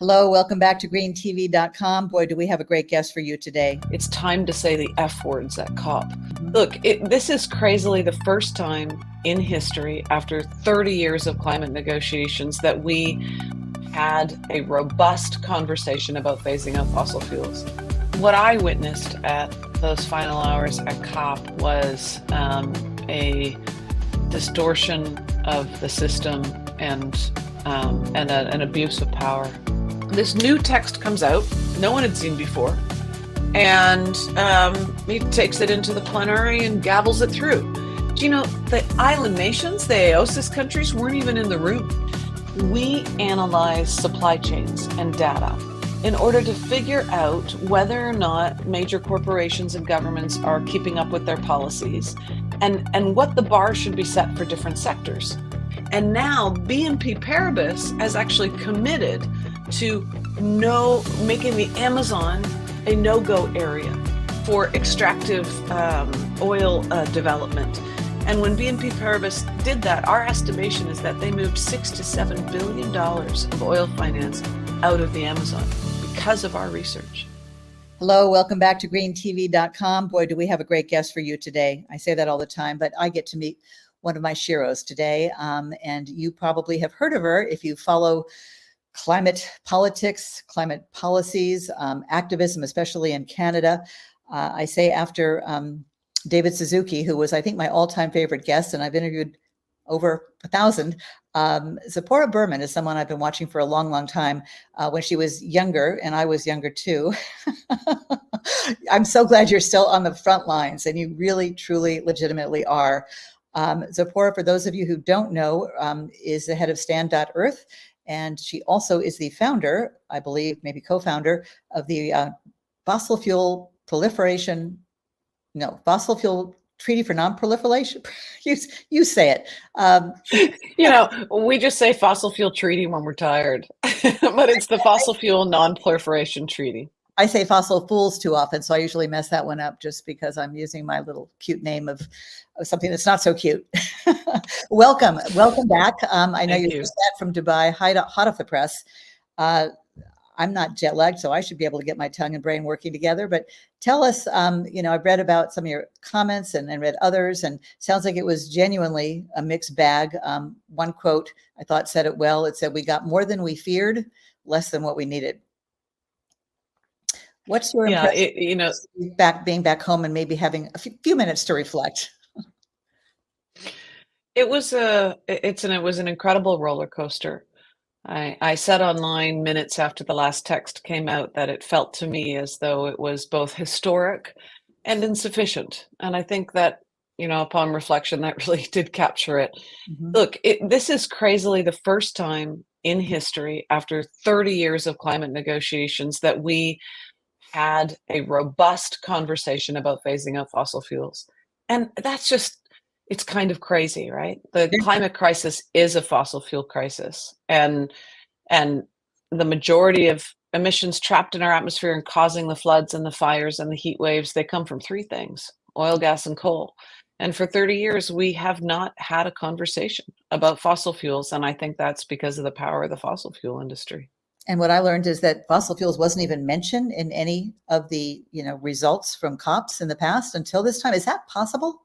Hello, welcome back to greentv.com. Boy, do we have a great guest for you today. It's time to say the F words at COP. Look, this is crazily the first time in history, after 30 years of climate negotiations, that we had a robust conversation about phasing out fossil fuels. What I witnessed at those final hours at COP was a distortion of the system and an abuse of power. This new text comes out, no one had seen before, and he takes it into the plenary and gavels it through. Do you know, the island nations, the AOSIS countries, weren't even in the room. We analyze supply chains and data in order to figure out whether or not major corporations and governments are keeping up with their policies and what the bar should be set for different sectors. And now BNP Paribas has actually committed to making the Amazon a no-go area for extractive oil development. And when BNP Paribas did that, our estimation is that they moved $6 to $7 billion of oil finance out of the Amazon because of our research. Hello, welcome back to greentv.com. Boy, do we have a great guest for you today. I say that all the time, but I get to meet one of my sheroes today. And you probably have heard of her if you follow climate politics, climate policies, activism, especially in Canada. I say after David Suzuki, who was, I think, my all-time favorite guest, and I've interviewed over 1,000. Tzeporah Berman is someone I've been watching for a long, long time when she was younger, and I was younger too. I'm so glad you're still on the front lines, and you really, truly, legitimately are. Tzeporah, for those of you who don't know, is the head of Stand.earth. And she also is the founder, I believe, maybe co-founder of the Fossil Fuel Treaty for Non-Proliferation. You say it. We just say fossil fuel treaty when we're tired, but it's the Fossil Fuel Non-Proliferation Treaty. I say fossil fools too often, so I usually mess that one up just because I'm using my little cute name of something that's not so cute. Welcome back. I know you're just back from Dubai, hot off the press. I'm not jet lagged, so I should be able to get my tongue and brain working together. But tell us, I've read about some of your comments and read others, and sounds like it was genuinely a mixed bag. One quote I thought said it well. It said, "We got more than we feared, less than what we needed." What's your impression? Being back home and maybe having a few minutes to reflect. It was an incredible roller coaster. I said online minutes after the last text came out that it felt to me as though it was both historic and insufficient. And I think that, upon reflection, that really did capture it. Mm-hmm. Look, this is crazily the first time in history, after 30 years of climate negotiations, that we had a robust conversation about phasing out fossil fuels. And it's kind of crazy, right? The climate crisis is a fossil fuel crisis. And the majority of emissions trapped in our atmosphere and causing the floods and the fires and the heat waves, they come from three things: oil, gas, and coal. And for 30 years, we have not had a conversation about fossil fuels. And I think that's because of the power of the fossil fuel industry. And what I learned is that fossil fuels wasn't even mentioned in any of the, results from COPs in the past until this time. Is that possible?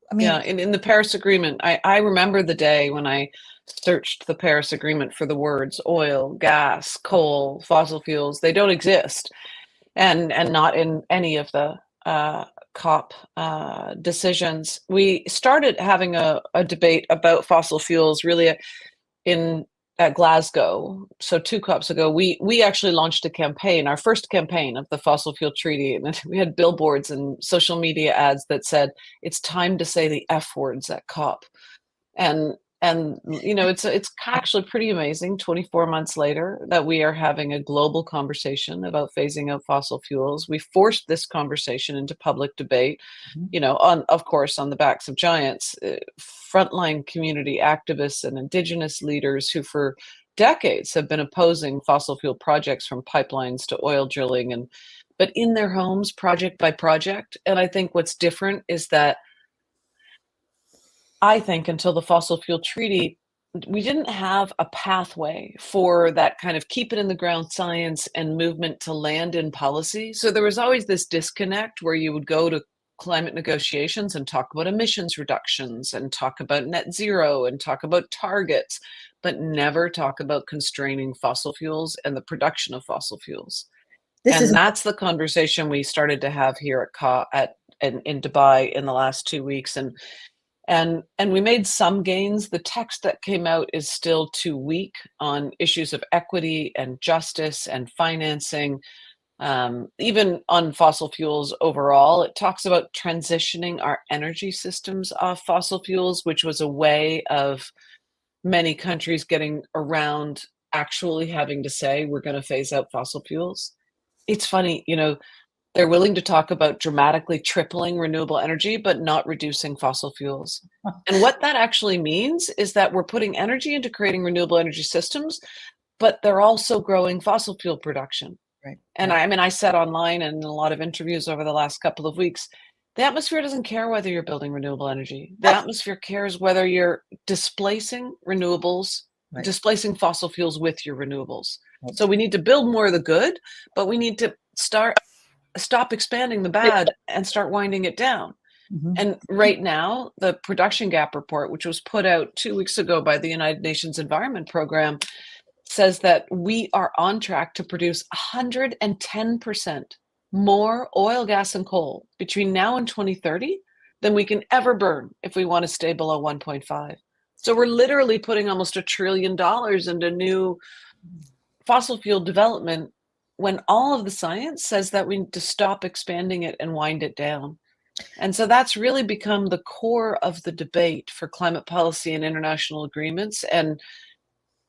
I mean, yeah, in the Paris Agreement, I remember the day when I searched the Paris Agreement for the words oil, gas, coal, fossil fuels. They don't exist, and not in any of the COP decisions. We started having a debate about fossil fuels really at Glasgow. So 2 COPs ago, we actually launched a campaign, our first campaign of the Fossil Fuel Treaty. And we had billboards and social media ads that said, "It's time to say the F words at COP." And it's actually pretty amazing 24 months later that we are having a global conversation about phasing out fossil fuels. We forced this conversation into public debate, of course, on the backs of giants, frontline community activists and indigenous leaders who for decades have been opposing fossil fuel projects, from pipelines to oil drilling, but in their homes, project by project. And I think what's different is that I think until the Fossil Fuel Treaty, we didn't have a pathway for that kind of keep it in the ground science and movement to land in policy. So there was always this disconnect where you would go to climate negotiations and talk about emissions reductions and talk about net zero and talk about targets, but never talk about constraining fossil fuels and the production of fossil fuels. This And is that's the conversation we started to have here at COP in Dubai in the last 2 weeks. And we made some gains. The text that came out is still too weak on issues of equity and justice and financing. Even on fossil fuels overall, it talks about transitioning our energy systems off fossil fuels, which was a way of many countries getting around actually having to say, we're going to phase out fossil fuels. It's funny, they're willing to talk about dramatically tripling renewable energy, but not reducing fossil fuels. And what that actually means is that we're putting energy into creating renewable energy systems, but they're also growing fossil fuel production. right. And I said online and in a lot of interviews over the last couple of weeks, the atmosphere doesn't care whether you're building renewable energy. The atmosphere cares whether you're displacing renewables, Right. displacing fossil fuels with your renewables. Right. So we need to build more of the good, but we need to stop expanding the bad and start winding it down. Mhm. And right now, the production gap report, which was put out 2 weeks ago by the United Nations Environment Program, says that we are on track to produce 110% more oil, gas, and coal between now and 2030 than we can ever burn if we want to stay below 1.5. So we're literally putting almost $1 trillion into new fossil fuel development when all of the science says that we need to stop expanding it and wind it down. And so that's really become the core of the debate for climate policy and international agreements. And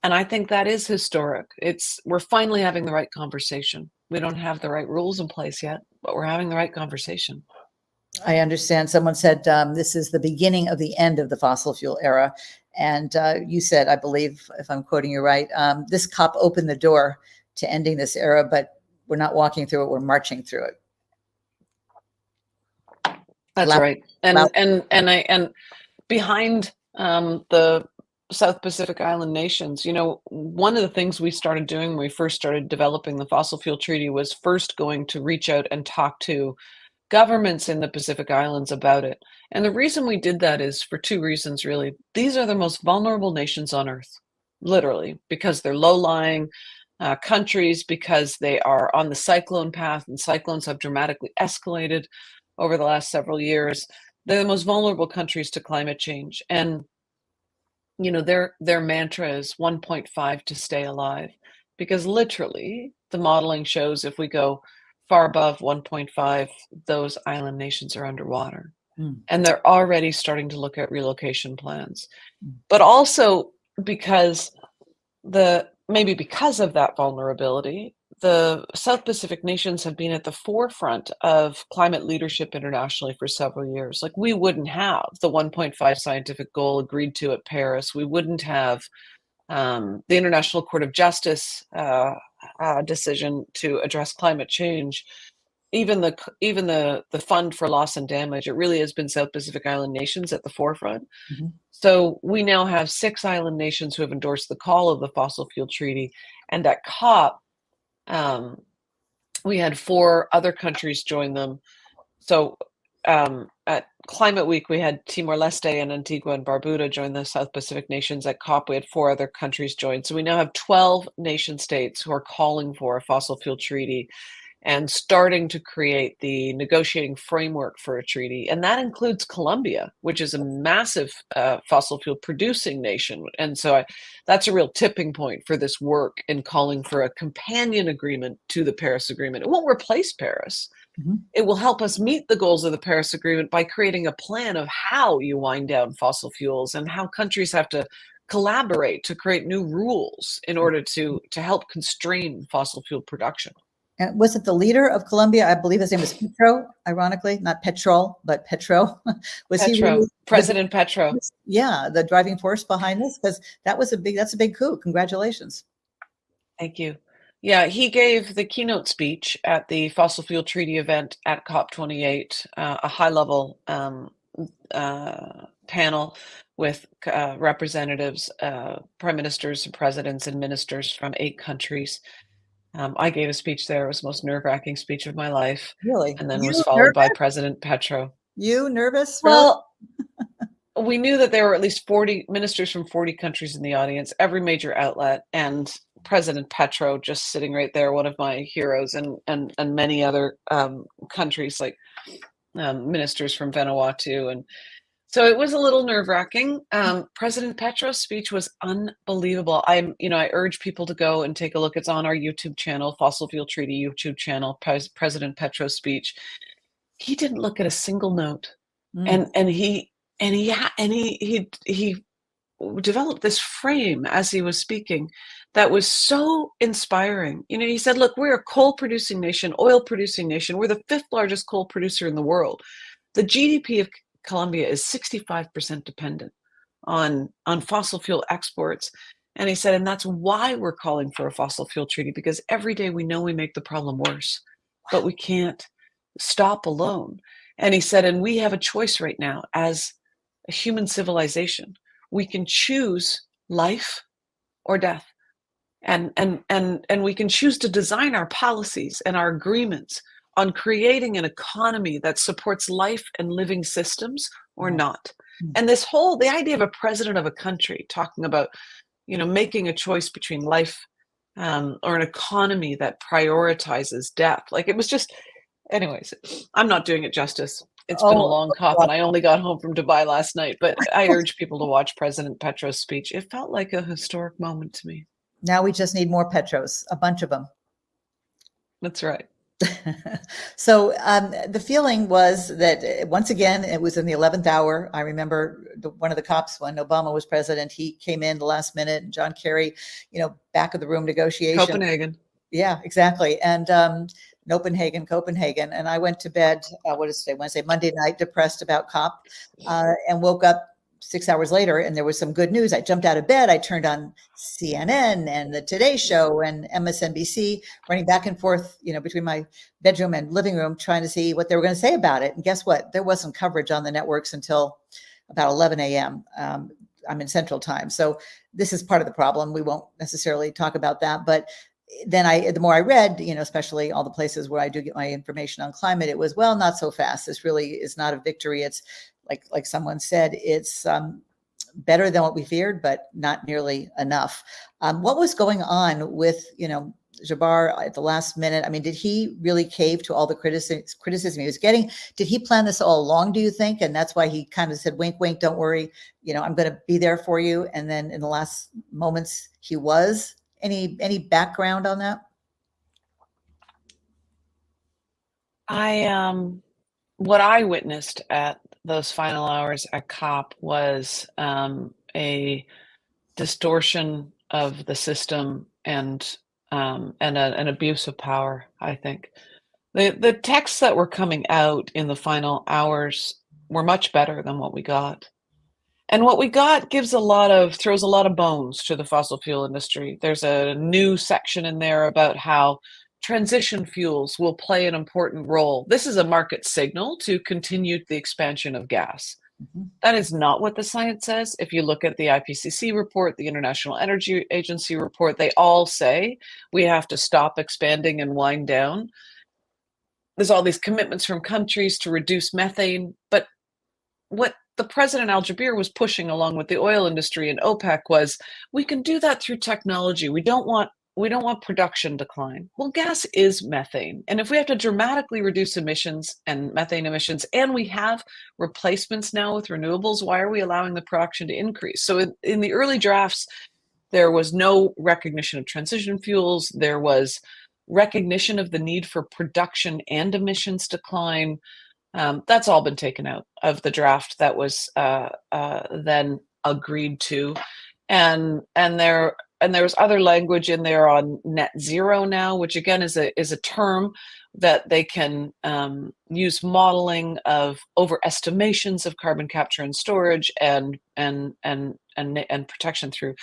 I think that is historic. We're finally having the right conversation. We don't have the right rules in place yet, but we're having the right conversation. I understand. Someone said this is the beginning of the end of the fossil fuel era. And you said, I believe, if I'm quoting you right, this COP opened the door to ending this era, but we're not walking through it, we're marching through it. That's right. And behind the South Pacific Island nations, one of the things we started doing when we first started developing the Fossil Fuel Treaty was first going to reach out and talk to governments in the Pacific Islands about it. And the reason we did that is for two reasons, really. These are the most vulnerable nations on Earth, literally, because they're low-lying countries, because they are on the cyclone path, and cyclones have dramatically escalated over the last several years. They're the most vulnerable countries to climate change. And their mantra is 1.5 to stay alive, because literally the modeling shows if we go far above 1.5, those island nations are underwater. And they're already starting to look at relocation plans. But also because maybe because of that vulnerability, the South Pacific nations have been at the forefront of climate leadership internationally for several years. Like, we wouldn't have the 1.5 scientific goal agreed to at Paris. We wouldn't have the International Court of Justice decision to address climate change. Even the Fund for Loss and Damage. It really has been South Pacific Island nations at the forefront. Mm-hmm. So we now have 6 island nations who have endorsed the call of the Fossil Fuel Treaty, and at COP, we had 4 other countries join them. So at Climate Week, we had Timor-Leste and Antigua and Barbuda join the South Pacific nations. At COP, we had 4 other countries join. So we now have 12 nation states who are calling for a fossil fuel treaty and starting to create the negotiating framework for a treaty. And that includes Colombia, which is a massive fossil fuel producing nation. And so that's a real tipping point for this work in calling for a companion agreement to the Paris Agreement. It won't replace Paris. Mm-hmm. It will help us meet the goals of the Paris Agreement by creating a plan of how you wind down fossil fuels and how countries have to collaborate to create new rules in order to help constrain fossil fuel production. And was it the leader of Colombia? I believe his name was Petro, ironically, not Petrol, but Petro. Was Petro, he really President Petro? Yeah, the driving force behind this, because that's a big coup. Congratulations. Thank you. Yeah, he gave the keynote speech at the Fossil Fuel Treaty event at COP28, a high-level panel with representatives, prime ministers and presidents and ministers from 8 countries. I gave a speech there. It was the most nerve-wracking speech of my life, Really? and then was You followed by nervous? President Petro. You nervous? Really? Well, we knew that there were at least 40 ministers from 40 countries in the audience, every major outlet, and President Petro just sitting right there, one of my heroes, and many other countries like ministers from Vanuatu. And so it was a little nerve-wracking. President Petro's speech was unbelievable. I urge people to go and take a look. It's on our YouTube channel, Fossil Fuel Treaty YouTube channel, President Petro's speech. He didn't look at a single note. Mm. And he developed this frame as he was speaking that was so inspiring. He said, look, we're a coal producing nation, oil producing nation. We're the 5th largest coal producer in the world. The GDP of Colombia is 65% dependent on fossil fuel exports. And he said, and that's why we're calling for a fossil fuel treaty, because every day we know we make the problem worse, but we can't stop alone. And he said, and we have a choice right now as a human civilization. We can choose life or death. And we can choose to design our policies and our agreements on creating an economy that supports life and living systems or not. And the idea of a president of a country talking about, making a choice between life or an economy that prioritizes death. Like, it was just, anyways, I'm not doing it justice. It's been a long COP, and I only got home from Dubai last night, but I urge people to watch President Petro's speech. It felt like a historic moment to me. Now we just need more Petros, a bunch of them. That's right. So the feeling was that, once again, it was in the 11th hour. I remember one of the COPs when Obama was president, he came in the last minute, and John Kerry, back of the room negotiation. Copenhagen. Yeah, exactly. And Copenhagen. And I went to bed, what is today, Wednesday, Monday night, depressed about COP, and woke up 6 hours later, and there was some good news. I jumped out of bed. I turned on CNN and the Today Show and MSNBC, running back and forth, between my bedroom and living room, trying to see what they were going to say about it. And guess what? There wasn't coverage on the networks until about 11 a.m. I'm in Central Time. So this is part of the problem. We won't necessarily talk about that. But then the more I read, especially all the places where I do get my information on climate, it was, well, not so fast. This really is not a victory. It's like someone said, it's better than what we feared, but not nearly enough. What was going on with, Tzeporah at the last minute? I mean, did he really cave to all the criticism he was getting? Did he plan this all along, do you think? And that's why he kind of said, wink, wink, don't worry, I'm going to be there for you. And then in the last moments, he was. Any background on that? What I witnessed at those final hours at COP was a distortion of the system and an abuse of power. I think the texts that were coming out in the final hours were much better than what we got. And what we got throws a lot of bones to the fossil fuel industry. There's a new section in there about how transition fuels will play an important role. This is a market signal to continue the expansion of gas. Mm-hmm. That is not what the science says. If you look at the IPCC report, the International Energy Agency report, they all say we have to stop expanding and wind down. There's all these commitments from countries to reduce methane, but what the President Al-Jaber was pushing along with the oil industry and OPEC was, we can do that through technology. We don't want production decline. Well, gas is methane. And if we have to dramatically reduce emissions and methane emissions, and we have replacements now with renewables, why are we allowing the production to increase? So in the early drafts, there was no recognition of transition fuels. There was recognition of the need for production and emissions decline. That's all been taken out of the draft that was then agreed to, and there was other language in there on net zero now, which again is a term that they can use modeling of overestimations of carbon capture and storage and protection through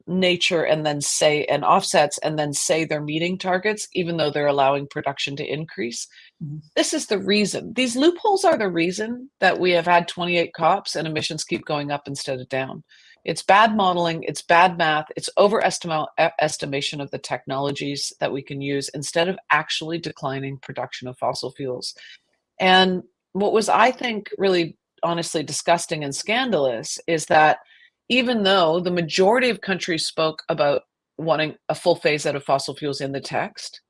nature and then say, and offsets, and then say they're meeting targets, even though they're allowing production to increase. Mhm. This is the reason. These loopholes are the reason that we have had 28 COPs and emissions keep going up instead of down. It's bad modeling, it's bad math, it's overestimation of the technologies that we can use instead of actually declining production of fossil fuels. And what was, I think, really honestly disgusting and scandalous is that even though the majority of countries spoke about wanting a full phase out of fossil fuels in the text,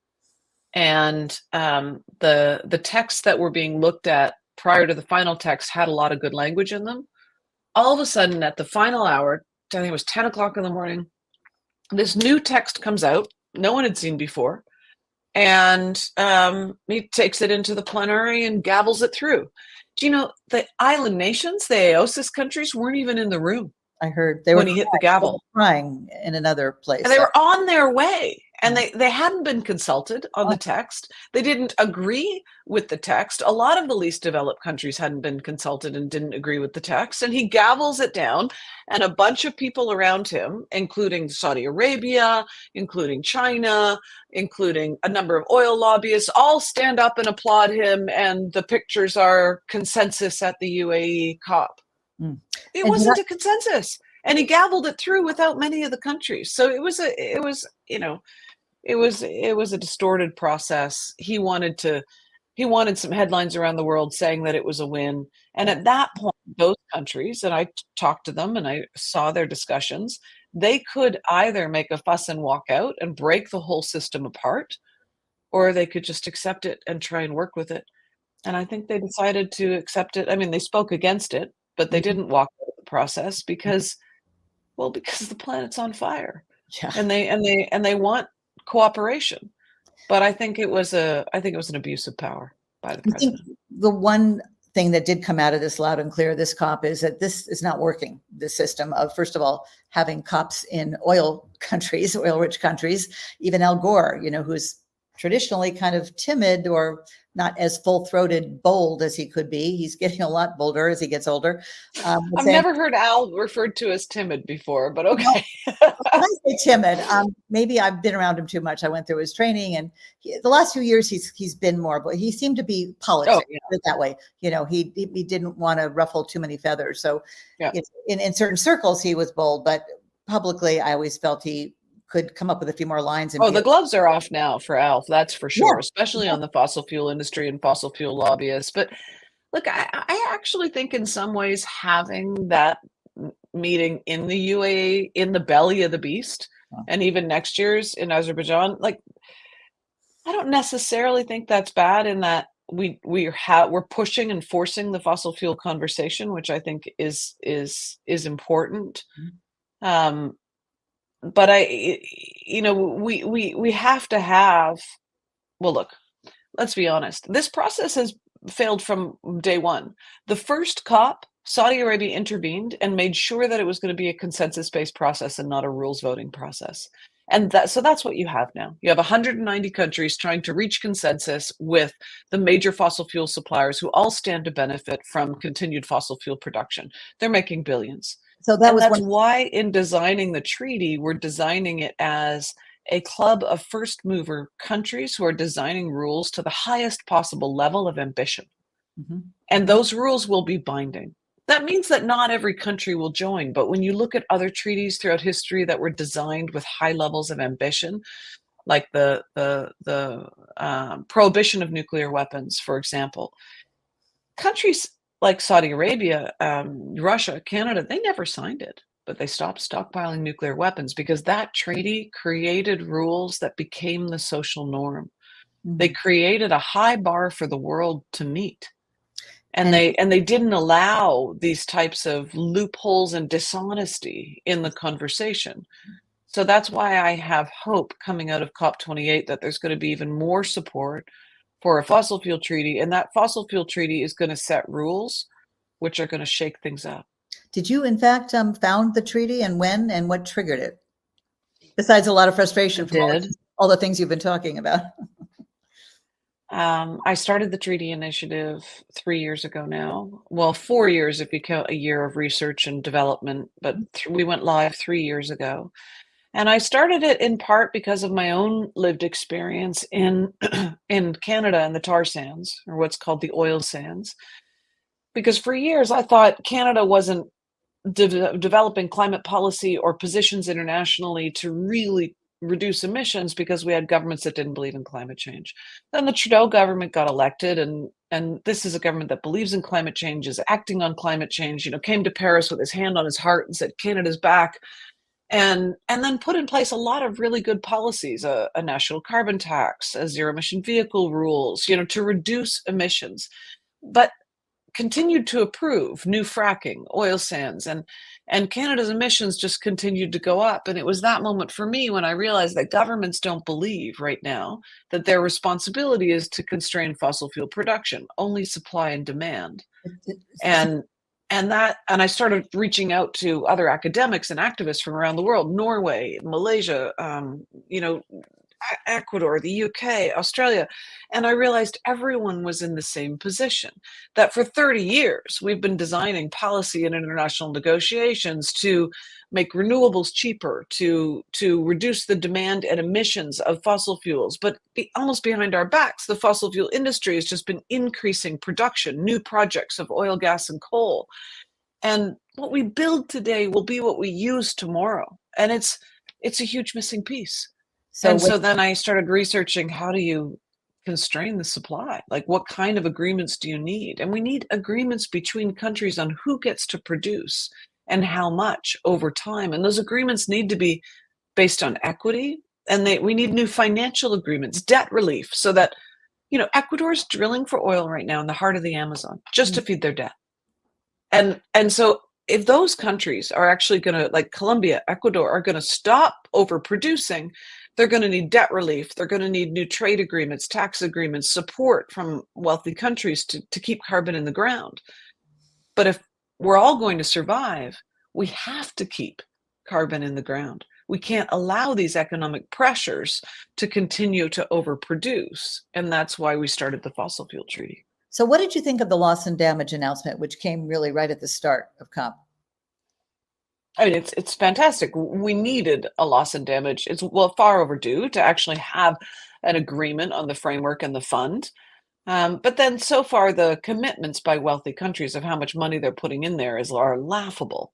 and the texts that were being looked at prior to the final text had a lot of good language in them, all of a sudden at the final hour, I think it was 10 o'clock in the morning, this new text comes out, no one had seen before, and he takes it into the plenary and gavels it through. Do you know the island nations, the AOSIS countries, weren't even in the room? I heard they when were he hit the gavel. crying in another place. And they were on their way, and Mhm. they hadn't been consulted on the text. They didn't agree with the text. A lot of the least developed countries hadn't been consulted and didn't agree with the text. And he gavels it down, and a bunch of people around him, including Saudi Arabia, including China, including a number of oil lobbyists, all stand up and applaud him. And the pictures are consensus at the UAE COP. Mm. It And wasn't a consensus. And he gavelled it through without many of the countries. So it was a distorted process. He wanted some headlines around the world saying that it was a win. And at that point, those countries, and I talked to them and I saw their discussions, they could either make a fuss and walk out and break the whole system apart, or they could just accept it and try and work with it. And I think they decided to accept it. I mean, they spoke against it, but they didn't walk out of the process because the planet's on fire, yeah. and they want cooperation. But I think it was an abuse of power by the president. I think the one thing that did come out of this loud and clear, this COP, is that this is not working. The system of, first of all, having COPs in oil countries, oil-rich countries, even Al Gore, who's traditionally kind of timid or not as full-throated, bold as he could be. He's getting a lot bolder as he gets older. I've never heard Al referred to as timid before, but okay. Well, when I say timid, maybe I've been around him too much. I went through his training, and the last few years he's been more, but he seemed to be politics, put it that way. He didn't want to ruffle too many feathers. So in certain circles he was bold, but publicly I always felt he could come up with a few more lines. And the gloves are off now for Al, that's for sure, especially on the fossil fuel industry and fossil fuel lobbyists. But look, I actually think in some ways having that meeting in the UAE, in the belly of the beast, and even next year's in Azerbaijan, like, I don't necessarily think that's bad in that we're pushing and forcing the fossil fuel conversation, which I think is important. But we have to have, well, look, let's be honest. This process has failed from day one. The first COP, Saudi Arabia intervened and made sure that it was going to be a consensus-based process and not a rules voting process. And so that's what you have now. You have 190 countries trying to reach consensus with the major fossil fuel suppliers who all stand to benefit from continued fossil fuel production. They're making billions. So that's why in designing the treaty, we're designing it as a club of first mover countries who are designing rules to the highest possible level of ambition. And those rules will be binding. That means that not every country will join, but when you look at other treaties throughout history that were designed with high levels of ambition, like the prohibition of nuclear weapons, for example, countries like Saudi Arabia, Russia, Canada, they never signed it, but they stopped stockpiling nuclear weapons because that treaty created rules that became the social norm. They created a high bar for the world to meet. And they didn't allow these types of loopholes and dishonesty in the conversation. So that's why I have hope coming out of COP28 that there's going to be even more support for a fossil fuel treaty, and that fossil fuel treaty is going to set rules which are going to shake things up. Did you, in fact, found the treaty, and when, and what triggered it? Besides a lot of frustration from all the things you've been talking about. I started the treaty initiative 3 years ago now. Well, 4 years if you count a year of research and development, but we went live 3 years ago. And I started it in part because of my own lived experience in in Canada and the tar sands, or what's called the oil sands. Because for years I thought Canada wasn't developing climate policy or positions internationally to really reduce emissions because we had governments that didn't believe in climate change. Then the Trudeau government got elected, and this is a government that believes in climate change, is acting on climate change, came to Paris with his hand on his heart and said, Canada's back. And then put in place a lot of really good policies, a national carbon tax, a zero emission vehicle rules, to reduce emissions. But continued to approve new fracking, oil sands, and Canada's emissions just continued to go up. And it was that moment for me when I realized that governments don't believe right now that their responsibility is to constrain fossil fuel production, only supply and demand. And I started reaching out to other academics and activists from around the world, Norway, Malaysia, Ecuador, the UK, Australia, and I realized everyone was in the same position, that for 30 years we've been designing policy and international negotiations to make renewables cheaper, to reduce the demand and emissions of fossil fuels. But almost behind our backs, the fossil fuel industry has just been increasing production, new projects of oil, gas, and coal. And what we build today will be what we use tomorrow. And it's a huge missing piece. So then I started researching, how do you constrain the supply? Like, what kind of agreements do you need? And we need agreements between countries on who gets to produce and how much over time. And those agreements need to be based on equity. And we need new financial agreements, debt relief, so that, Ecuador's drilling for oil right now in the heart of the Amazon just to feed their debt. And so if those countries are actually going to, like Colombia, Ecuador, are going to stop overproducing, they're going to need debt relief. They're going to need new trade agreements, tax agreements, support from wealthy countries to keep carbon in the ground. But if we're all going to survive, we have to keep carbon in the ground. We can't allow these economic pressures to continue to overproduce. And that's why we started the Fossil Fuel Treaty. So what did you think of the loss and damage announcement, which came really right at the start of COP? I mean, it's fantastic. We needed a loss and damage. It's far overdue to actually have an agreement on the framework and the fund. But then so far, the commitments by wealthy countries of how much money they're putting in there are laughable.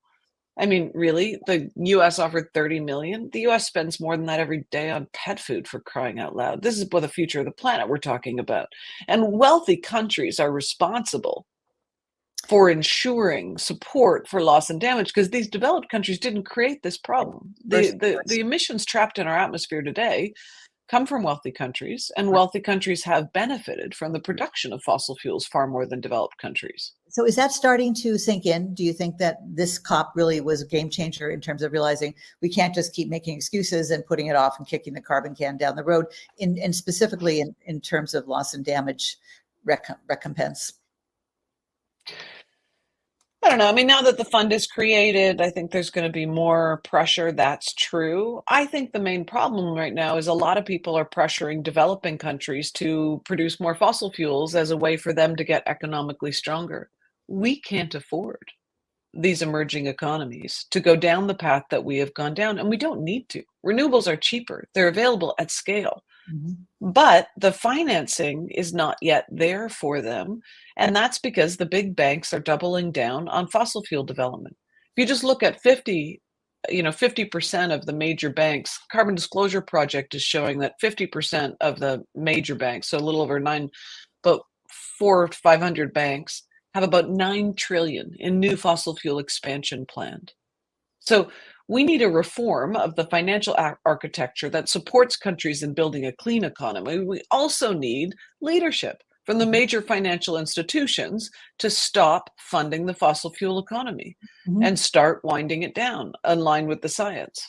I mean, really, the US offered 30 million. The US spends more than that every day on pet food, for crying out loud. This is the future of the planet we're talking about. And wealthy countries are responsible for ensuring support for loss and damage, because these developed countries didn't create this problem. The emissions trapped in our atmosphere today come from wealthy countries, and wealthy countries have benefited from the production of fossil fuels far more than developed countries. So is that starting to sink in? Do you think that this COP really was a game changer in terms of realizing we can't just keep making excuses and putting it off and kicking the carbon can down the road, and specifically in terms of loss and damage recompense? I don't know. I mean, now that the fund is created, I think there's going to be more pressure. That's true. I think the main problem right now is a lot of people are pressuring developing countries to produce more fossil fuels as a way for them to get economically stronger. We can't afford these emerging economies to go down the path that we have gone down, and we don't need to. Renewables are cheaper. They're available at scale. Mm-hmm. But the financing is not yet there for them. And that's because the big banks are doubling down on fossil fuel development. If you just look at 50% of the major banks, Carbon Disclosure Project is showing that 50% of the major banks, so a little over 400 or 500 banks, have about 9 trillion in new fossil fuel expansion planned. So we need a reform of the financial architecture that supports countries in building a clean economy. We also need leadership from the major financial institutions to stop funding the fossil fuel economy and start winding it down in line with the science.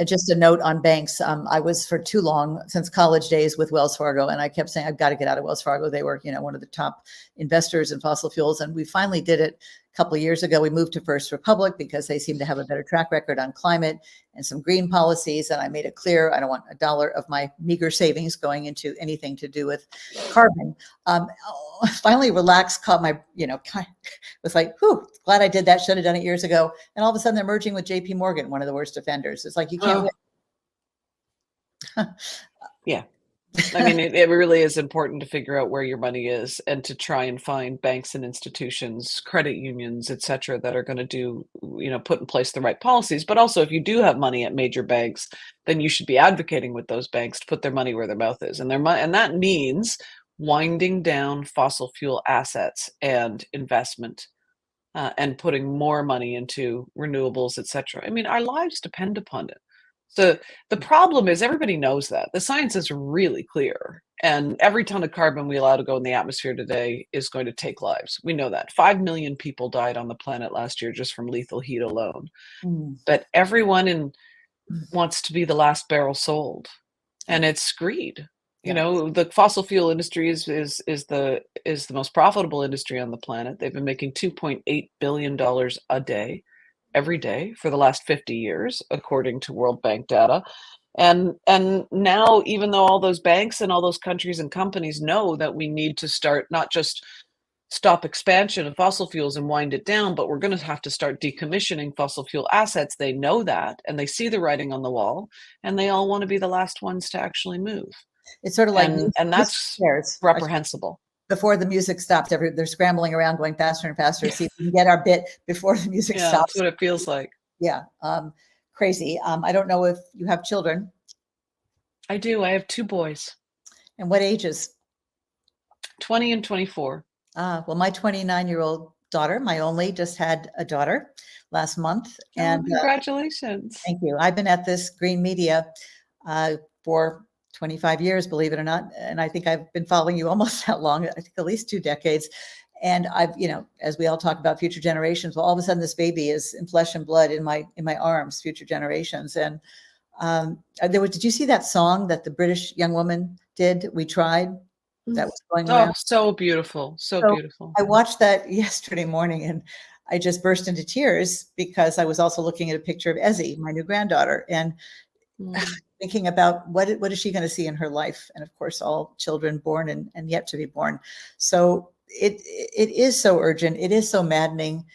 Just a note on banks. I was for too long, since college days, with Wells Fargo, and I kept saying, I've got to get out of Wells Fargo. They were, one of the top investors in fossil fuels. And we finally did it a couple of years ago. We moved to First Republic because they seem to have a better track record on climate and some green policies. And I made it clear, I don't want a dollar of my meager savings going into anything to do with carbon. Finally relaxed, caught my, was like, whew, glad I did that. Should have done it years ago. And all of a sudden they're merging with JP Morgan, one of the worst offenders. It's like, you can't win. Yeah. I mean, it really is important to figure out where your money is and to try and find banks and institutions, credit unions, et cetera, that are going to do, put in place the right policies. But also, if you do have money at major banks, then you should be advocating with those banks to put their money where their mouth is. And and that means winding down fossil fuel assets and investment, and putting more money into renewables, et cetera. I mean, our lives depend upon it. So the problem is everybody knows that. The science is really clear. And every ton of carbon we allow to go in the atmosphere today is going to take lives. We know that. 5 million people died on the planet last year just from lethal heat alone. But everyone wants to be the last barrel sold. And it's greed. The fossil fuel industry is the most profitable industry on the planet. They've been making $2.8 billion a day, every day for the last 50 years, according to World Bank data. And now, even though all those banks and all those countries and companies know that we need to start not just stop expansion of fossil fuels and wind it down, but we're going to have to start decommissioning fossil fuel assets. They know that, and they see the writing on the wall, and they all want to be the last ones to actually move. It's sort of like and that's reprehensible. Before the music stopped, they're scrambling around, going faster and faster, see if we can get our bit before the music stops. That's what it feels like. Yeah, crazy. I don't know if you have children. I do. I have 2 boys. And what ages? 20 and 24. Well, my 29-year-old daughter, my only, just had a daughter last month. And congratulations. Thank you. I've been at this green media for 25 years, believe it or not. And I think I've been following you almost that long, I think at least 2 decades. And I've, as we all talk about future generations, well, all of a sudden this baby is in flesh and blood in my arms, future generations. And did you see that song that the British young woman did? We Tried. That was going around. Oh, so beautiful. So beautiful. I watched that yesterday morning and I just burst into tears because I was also looking at a picture of Ezzy, my new granddaughter, and thinking about what is she going to see in her life? And of course, all children born and yet to be born. So it is so urgent. It is so maddening.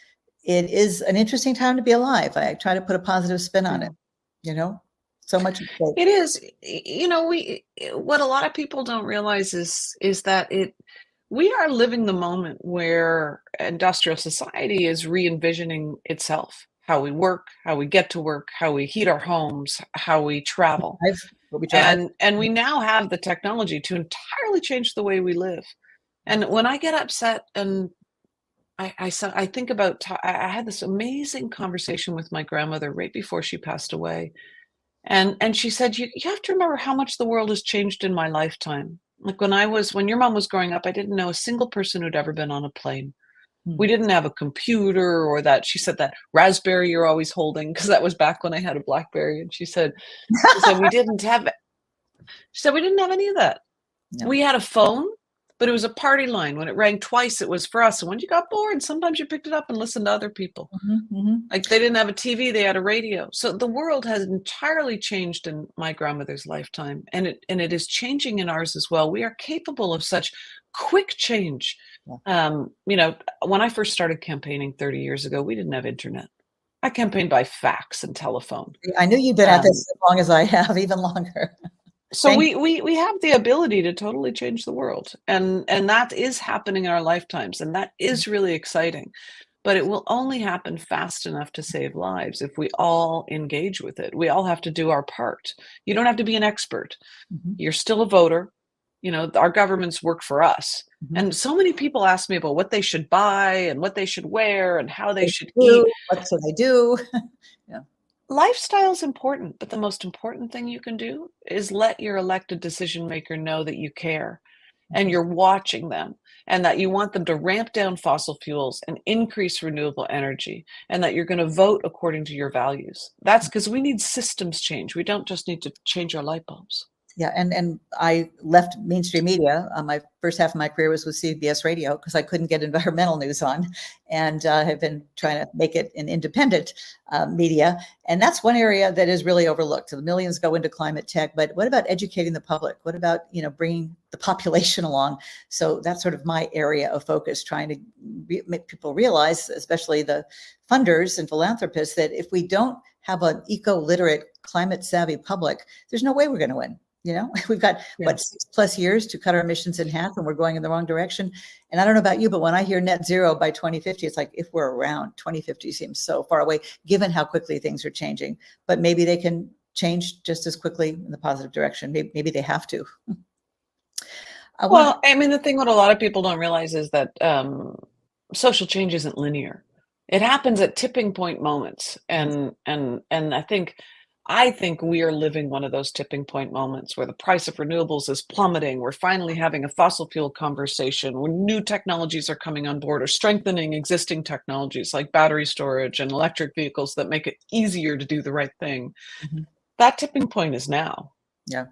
It is an interesting time to be alive. I try to put a positive spin on it, so much. It is, what a lot of people don't realize is that we are living the moment where industrial society is re-envisioning itself, how we work, how we get to work, how we heat our homes, how we travel. And we now have the technology to entirely change the way we live. And when I get upset and I think about, I had this amazing conversation with my grandmother right before she passed away. And she said, you have to remember how much the world has changed in my lifetime. Like when your mom was growing up, I didn't know a single person who'd ever been on a plane. We didn't have a computer or she said that Raspberry you're always holding, because that was back when I had a BlackBerry. And she said we didn't have any of that. No. We had a phone, but it was a party line. When it rang twice, it was for us. And when you got bored, sometimes you picked it up and listened to other people. Like they didn't have a TV, they had a radio. So the world has entirely changed in my grandmother's lifetime. And it is changing in ours as well. We are capable of such quick change. Yeah. When I first started campaigning 30 years ago, we didn't have internet. I campaigned by fax and telephone. I knew you've been at this as long as I have, even longer. So we have the ability to totally change the world, and that is happening in our lifetimes, and that is really exciting. But it will only happen fast enough to save lives if we all engage with it. We all have to do our part. You don't have to be an expert. You're still a voter. Our governments work for us. And so many people ask me about what they should buy and what they should wear and how they should eat. What should they do? Yeah. Lifestyle is important, but the most important thing you can do is let your elected decision maker know that you care and you're watching them, and that you want them to ramp down fossil fuels and increase renewable energy, and that you're going to vote according to your values. That's because we need systems change. We don't just need to change our light bulbs. Yeah, and I left mainstream media. My first half of my career was with CBS Radio because I couldn't get environmental news on, and have been trying to make it an independent media. And that's one area that is really overlooked. So the millions go into climate tech, but what about educating the public? What about bringing the population along? So that's sort of my area of focus, trying to make people realize, especially the funders and philanthropists, that if we don't have an eco-literate, climate-savvy public, there's no way we're going to win. We've got, what, 6+ years to cut our emissions in half, and we're going in the wrong direction. And I don't know about you, but when I hear net zero by 2050, it's like, if we're around, 2050 seems so far away, given how quickly things are changing. But maybe they can change just as quickly in the positive direction. Maybe they have to. Well, I mean, the thing what a lot of people don't realize is that social change isn't linear. It happens at tipping point moments, and I think we are living one of those tipping point moments where the price of renewables is plummeting. We're finally having a fossil fuel conversation where new technologies are coming on board or strengthening existing technologies like battery storage and electric vehicles that make it easier to do the right thing. Mm-hmm. That tipping point is now. Yeah.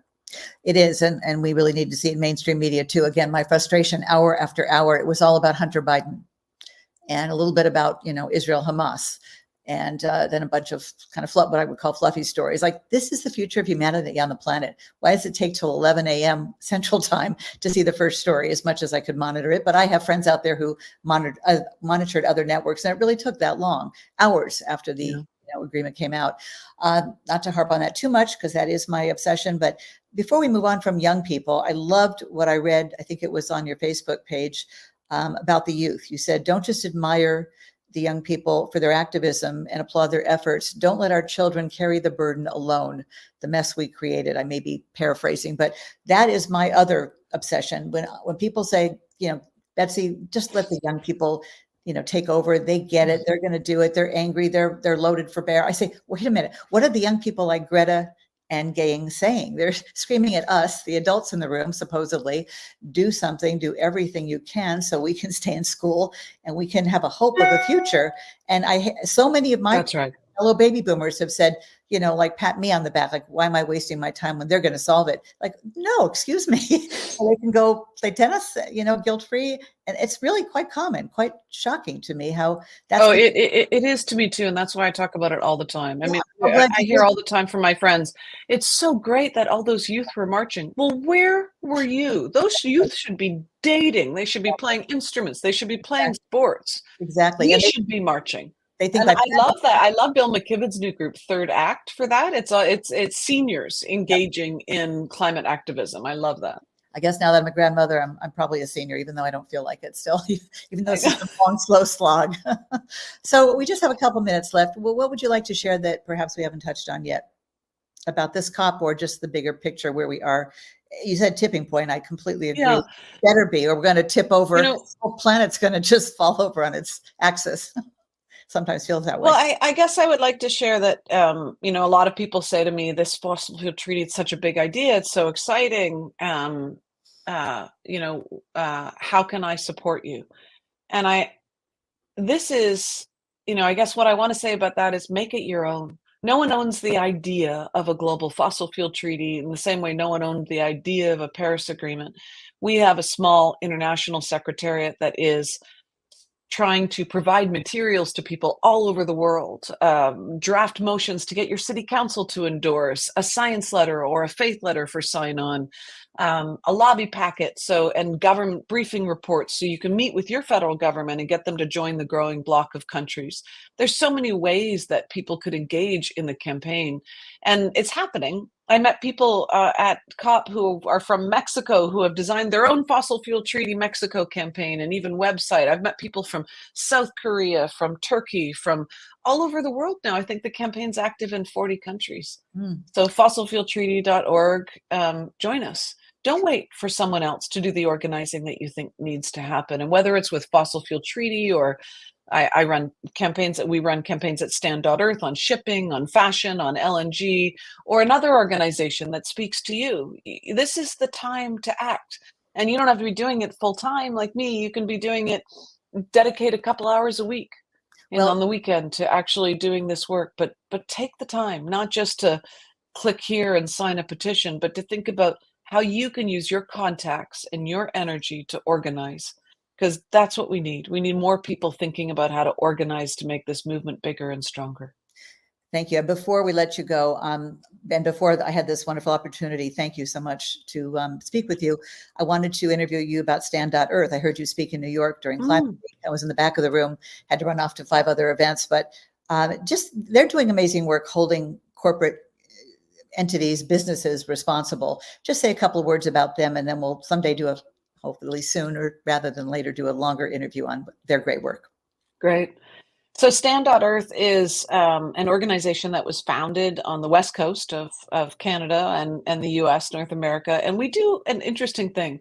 It is, and we really need to see it in mainstream media too. Again, my frustration hour after hour, it was all about Hunter Biden and a little bit about, Israel, Hamas, and then a bunch of kind of what I would call fluffy stories. Like, this is the future of humanity on the planet. Why does it take till 11 a.m. Central Time to see the first story, as much as I could monitor it? But I have friends out there who monitored other networks, and it really took that long, hours after the agreement came out. Not to harp on that too much, because that is my obsession. But before we move on from young people, I loved what I read. I think it was on your Facebook page about the youth. You said, don't just admire the young people for their activism and applaud their efforts. Don't let our children carry the burden alone, the mess we created. I may be paraphrasing, but that is my other obsession. When people say, Betsy, just let the young people take over. They get it. They're going to do it. They're angry. They're loaded for bear. I say, wait a minute. What are the young people like Greta and gang saying? They're screaming at us, the adults in the room, supposedly, do something, do everything you can so we can stay in school and we can have a hope of a future. And so many of my fellow baby boomers have said, like, pat me on the back, like, why am I wasting my time when they're going to solve it? Like, no, excuse me. They can go play tennis, guilt-free. And it's really quite common, quite shocking to me how that's. Oh, it is to me too. And that's why I talk about it all the time. I mean, I hear all the time from my friends, it's so great that all those youth were marching. Well, where were you? Those youth should be dating. They should be playing instruments. They should be playing sports. Exactly. We should be marching. They think, and I love that. I love Bill McKibben's new group, Third Act, for that. It's seniors engaging in climate activism. I love that. I guess now that I'm a grandmother, I'm probably a senior, even though I don't feel like it still, even though it's a long, slow slog. So we just have a couple minutes left. Well, what would you like to share that perhaps we haven't touched on yet about this COP, or just the bigger picture where we are? You said tipping point. I completely agree. Yeah. Better be, or we're going to tip over. The whole planet's going to just fall over on its axis. Sometimes feels that way. Well, I guess I would like to share that, a lot of people say to me, this fossil fuel treaty, it's such a big idea. It's so exciting. How can I support you? And I guess what I want to say about that is make it your own. No one owns the idea of a global fossil fuel treaty in the same way no one owned the idea of a Paris Agreement. We have a small international secretariat that is trying to provide materials to people all over the world, draft motions to get your city council to endorse, a science letter or a faith letter for sign-on, a lobby packet, and government briefing reports so you can meet with your federal government and get them to join the growing bloc of countries. There's so many ways that people could engage in the campaign, and it's happening. I met people at COP who are from Mexico who have designed their own fossil fuel treaty Mexico campaign and even website. I've met people from South Korea, from Turkey, from all over the world now. I think the campaign's active in 40 countries. So fossilfueltreaty.org, join us. Don't wait for someone else to do the organizing that you think needs to happen. And whether it's with Fossil Fuel Treaty or we run campaigns at Stand.earth on shipping, on fashion, on LNG, or another organization that speaks to you. This is the time to act. And you don't have to be doing it full time like me. You can be doing it, dedicate a couple hours a week and on the weekend to actually doing this work. But take the time, not just to click here and sign a petition, but to think about how you can use your contacts and your energy to organize. Because that's what we need. We need more people thinking about how to organize to make this movement bigger and stronger. Thank you. Before we let you go, and before I had this wonderful opportunity, thank you so much to speak with you. I wanted to interview you about Stand.earth. I heard you speak in New York during Climate Week. I was in the back of the room, had to run off to 5 other events, but Just they're doing amazing work holding corporate entities, businesses responsible. Just say a couple of words about them, and then we'll someday do a, hopefully sooner rather than later, do a longer interview on their great work. Great. So Stand.earth is an organization that was founded on the west coast of Canada and the US, North America. And we do an interesting thing.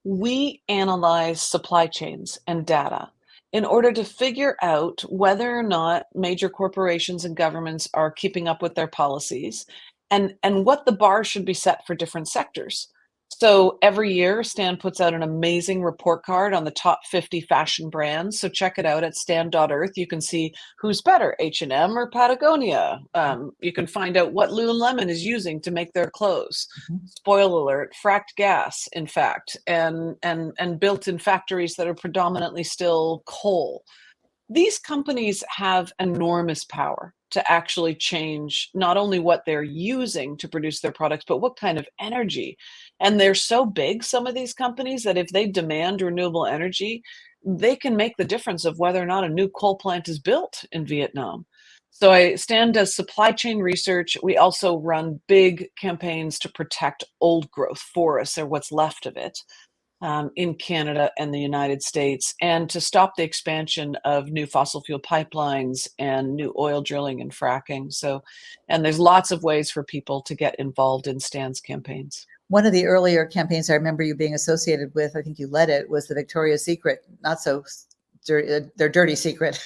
We analyze supply chains and data in order to figure out whether or not major corporations and governments are keeping up with their policies and what the bar should be set for different sectors. So every year, Stan puts out an amazing report card on the top 50 fashion brands. So check it out at stand.earth. You can see who's better, H&M or Patagonia. You can find out what Lululemon is using to make their clothes. Spoiler alert, fracked gas, in fact, and built in factories that are predominantly still coal. These companies have enormous power to actually change not only what they're using to produce their products, but what kind of energy. And they're so big, some of these companies, that if they demand renewable energy, they can make the difference of whether or not a new coal plant is built in Vietnam. So Stan does supply chain research. We also run big campaigns to protect old growth forests, or what's left of it, in Canada and the United States, and to stop the expansion of new fossil fuel pipelines and new oil drilling and fracking. And there's lots of ways for people to get involved in Stan's campaigns. One of the earlier campaigns I remember you being associated with, I think you led it, was the Victoria's Secret, not so dirty, their dirty secret.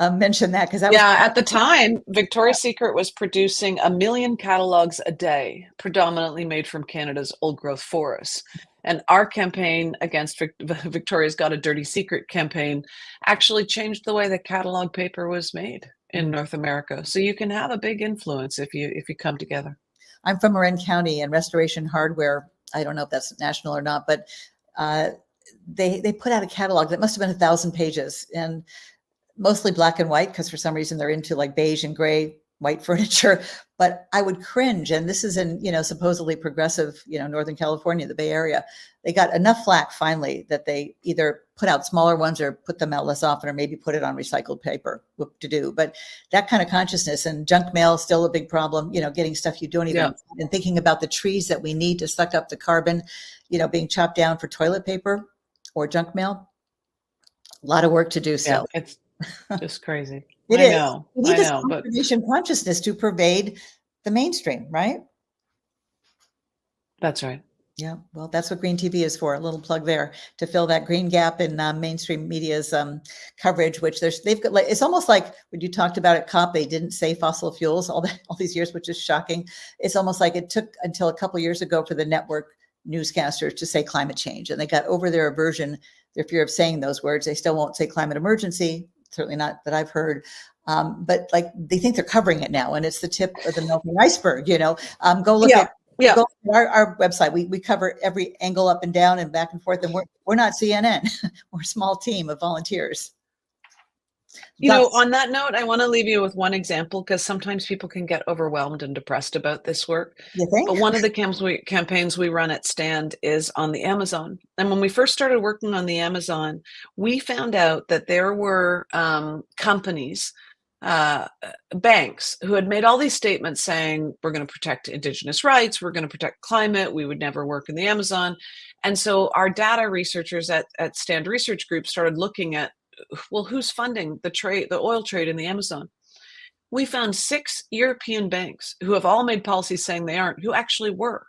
Mention that, because that was at the time, Victoria's Secret was producing 1 million catalogs a day, predominantly made from Canada's old growth forests. And our campaign against Victoria's Got a Dirty Secret campaign actually changed the way that catalog paper was made in North America. So you can have a big influence if you come together. I'm from Marin County, and Restoration Hardware, I don't know if that's national or not, but they put out a catalog that must have been 1,000 pages, and mostly black and white, because for some reason they're into like beige and gray white furniture. But I would cringe, and this is in, supposedly progressive, Northern California, the Bay Area. They got enough flack finally that they either put out smaller ones or put them out less often, or maybe put it on recycled paper. What to do? But that kind of consciousness, and junk mail is still a big problem, getting stuff you don't even, and thinking about the trees that we need to suck up the carbon, being chopped down for toilet paper or junk mail. A lot of work to do still. Yeah, it's just crazy. It I is. know. We need I this know, but conservation consciousness to pervade the mainstream, right? That's right. Yeah. Well, that's what Green TV is for. A little plug there to fill that green gap in mainstream media's coverage. Which they've got. Like, it's almost like when you talked about at COP, they didn't say fossil fuels all these years, which is shocking. It's almost like it took until a couple of years ago for the network newscasters to say climate change, and they got over their aversion, their fear of saying those words. They still won't say climate emergency. Certainly not that I've heard, but like they think they're covering it now, and it's the tip of the melting iceberg. Go look at our website. We cover every angle up and down and back and forth, and we're not CNN. We're a small team of volunteers. On that note, I want to leave you with one example, because sometimes people can get overwhelmed and depressed about this work. You think? But one of the campaigns we run at Stand is on the Amazon. And when we first started working on the Amazon, we found out that there were companies, banks, who had made all these statements saying, we're going to protect Indigenous rights, we're going to protect climate, we would never work in the Amazon. And so our data researchers at Stand Research Group started looking at, well, who's funding the oil trade in the Amazon? We found 6 European banks who have all made policies saying they aren't, who actually were.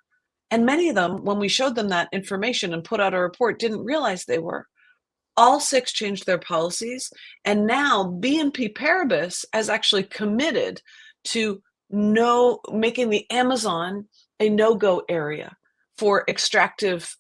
And many of them, when we showed them that information and put out a report, didn't realize they were. All 6 changed their policies. And now BNP Paribas has actually committed to making the Amazon a no-go area for extractive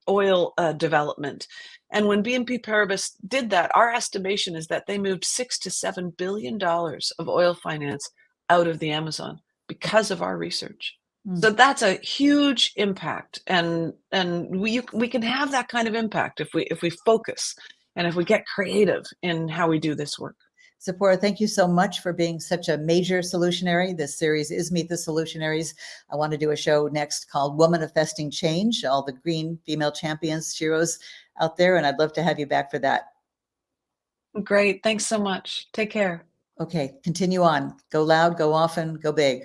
oil development. And when BNP Paribas did that, our estimation is that they moved $6 to $7 billion of oil finance out of the Amazon because of our research. So that's a huge impact, and we can have that kind of impact if we focus and if we get creative in how we do this work. Tzeporah, thank you so much for being such a major solutionary. This series is Meet the Solutionaries. I want to do a show next called Womanifesting Change, all the green female champions, heroes out there, and I'd love to have you back for that. Great. Thanks so much. Take care. Okay, continue on. Go loud, go often, go big.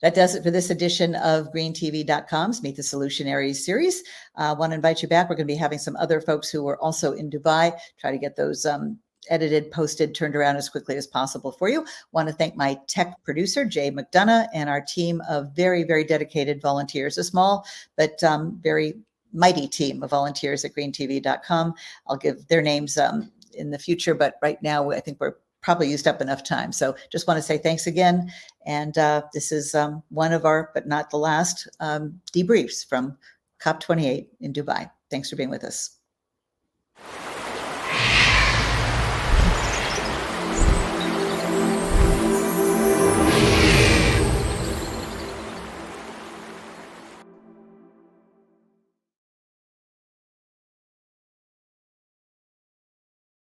That does it for this edition of greentv.com's Meet the Solutionaries series. I want to invite you back. We're going to be having some other folks who are also in Dubai, try to get those edited, posted, turned around as quickly as possible for you. Want to thank my tech producer, Jay McDonough, and our team of very, very dedicated volunteers, a small but very mighty team of volunteers at greentv.com. I'll give their names in the future, but right now I think we're probably used up enough time. So just want to say thanks again. And this is one of our, but not the last, debriefs from COP28 in Dubai. Thanks for being with us.